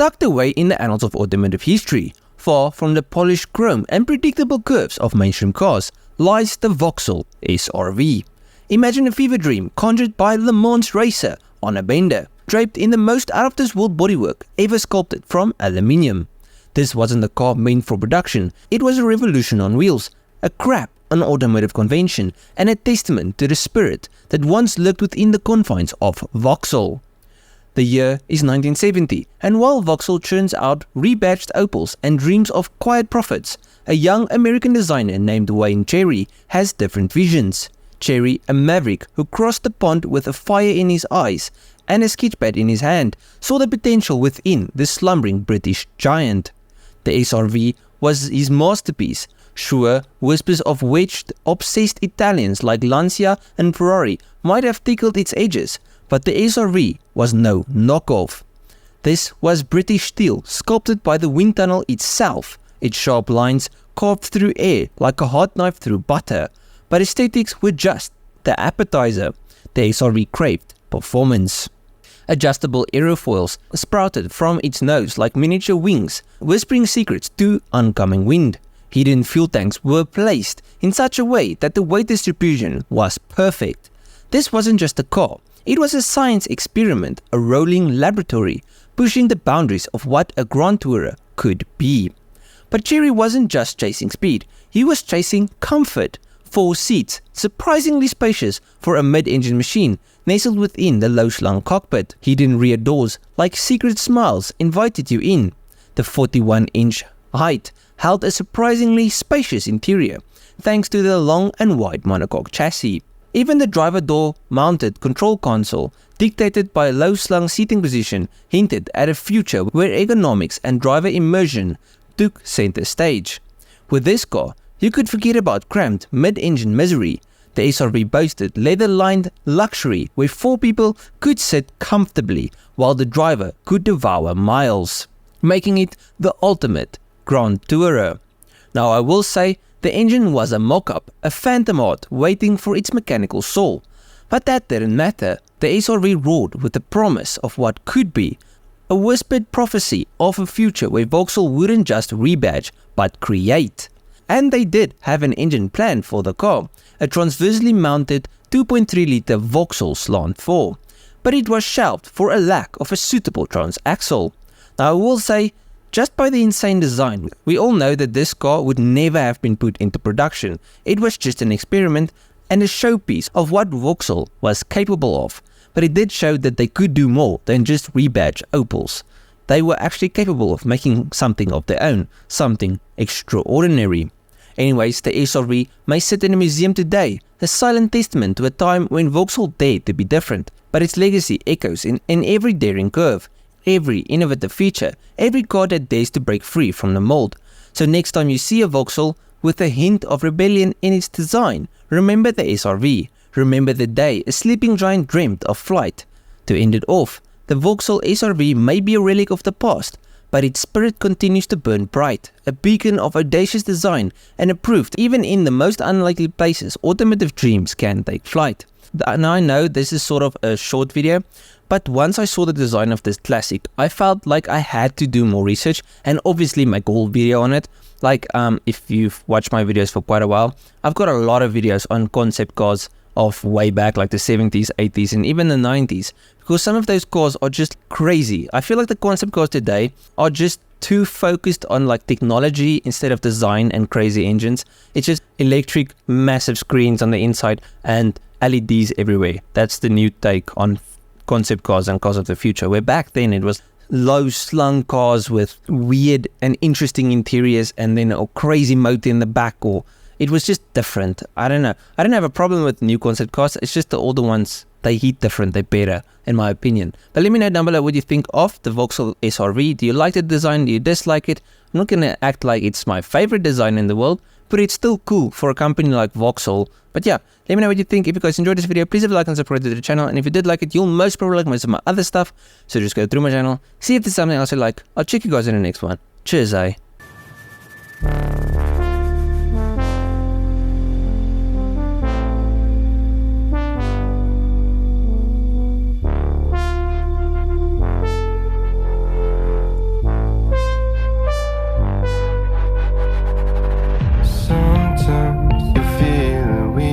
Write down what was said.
Tucked away in the annals of automotive history, far from the polished chrome and predictable curves of mainstream cars, lies the Vauxhall SRV. Imagine a fever dream conjured by Le Mans racer on a bender, draped in the most out-of-this-world bodywork ever sculpted from aluminium. This wasn't a car meant for production, it was a revolution on wheels, a crap on automotive convention, and a testament to the spirit that once lurked within the confines of Vauxhall. The year is 1970, and while Vauxhall churns out rebadged Opals and dreams of quiet profits, a young American designer named Wayne Cherry has different visions. Cherry, a maverick who crossed the pond with a fire in his eyes and a sketchpad in his hand, saw the potential within the slumbering British giant. The SRV was his masterpiece. Sure, whispers of which obsessed Italians like Lancia and Ferrari might have tickled its edges, but the SRV was no knockoff. This was British steel, sculpted by the wind tunnel itself, its sharp lines carved through air like a hot knife through butter. But aesthetics were just the appetizer. The SRV craved performance. Adjustable aerofoils sprouted from its nose like miniature wings, whispering secrets to oncoming wind. Hidden fuel tanks were placed in such a way that the weight distribution was perfect. This wasn't just a car. It was a science experiment, a rolling laboratory, pushing the boundaries of what a Grand Tourer could be. But Cherry wasn't just chasing speed, he was chasing comfort. 4 seats, surprisingly spacious for a mid-engine machine, nestled within the low-slung cockpit. Hidden rear doors, like secret smiles, invited you in. The 41-inch height held a surprisingly spacious interior, thanks to the long and wide monocoque chassis. Even the driver door-mounted control console, dictated by a low-slung seating position, hinted at a future where ergonomics and driver immersion took center stage. With this car, you could forget about cramped mid-engine misery. The SRV boasted leather-lined luxury where 4 people could sit comfortably while the driver could devour miles, making it the ultimate Grand Tourer. Now I will say, the engine was a mock-up, a phantom art waiting for its mechanical soul. But that didn't matter. The SRV roared with the promise of what could be, a whispered prophecy of a future where Vauxhall wouldn't just rebadge, but create. And they did have an engine planned for the car, a transversely mounted 2.3-litre Vauxhall Slant 4, but it was shelved for a lack of a suitable transaxle. Now I will say, just by the insane design, we all know that this car would never have been put into production. It was just an experiment and a showpiece of what Vauxhall was capable of, but it did show that they could do more than just rebadge Opals. They were actually capable of making something of their own, something extraordinary. Anyways, the SRV may sit in a museum today, a silent testament to a time when Vauxhall dared to be different, but its legacy echoes in every daring curve, every innovative feature, every car that dares to break free from the mold. So next time you see a Vauxhall with a hint of rebellion in its design, remember the SRV. Remember the day a sleeping giant dreamt of flight. To end it off, the Vauxhall SRV may be a relic of the past, but its spirit continues to burn bright, a beacon of audacious design and a proof that even in the most unlikely places, automotive dreams can take flight. Now I know this is sort of a short video, but once I saw the design of this classic, I felt like I had to do more research and obviously make a whole video on it. Like if you've watched my videos for quite a while, I've got a lot of videos on concept cars of way back, like the 70s, 80s and even the 90s, because some of those cars are just crazy. I feel like the concept cars today are just too focused on like technology instead of design and crazy engines. It's just electric, massive screens on the inside and LEDs everywhere. That's the new take on concept cars and cars of the future, where back then it was low slung cars with weird and interesting interiors and then a crazy motor in the back, or it was just different. I don't know. I don't have a problem with new concept cars. It's just the older ones, they hit different, they're better in my opinion. But let me know down below what you think of the Vauxhall SRV. Do you like the design? Do you dislike it? I'm not going to act like it's my favorite design in the world, but it's still cool for a company like Vauxhall. But yeah, let me know what you think. If you guys enjoyed this video, please leave a like and subscribe to the channel. And if you did like it, you'll most probably like most of my other stuff. So just go through my channel, see if there's something else you like. I'll check you guys in the next one. Cheers, eh?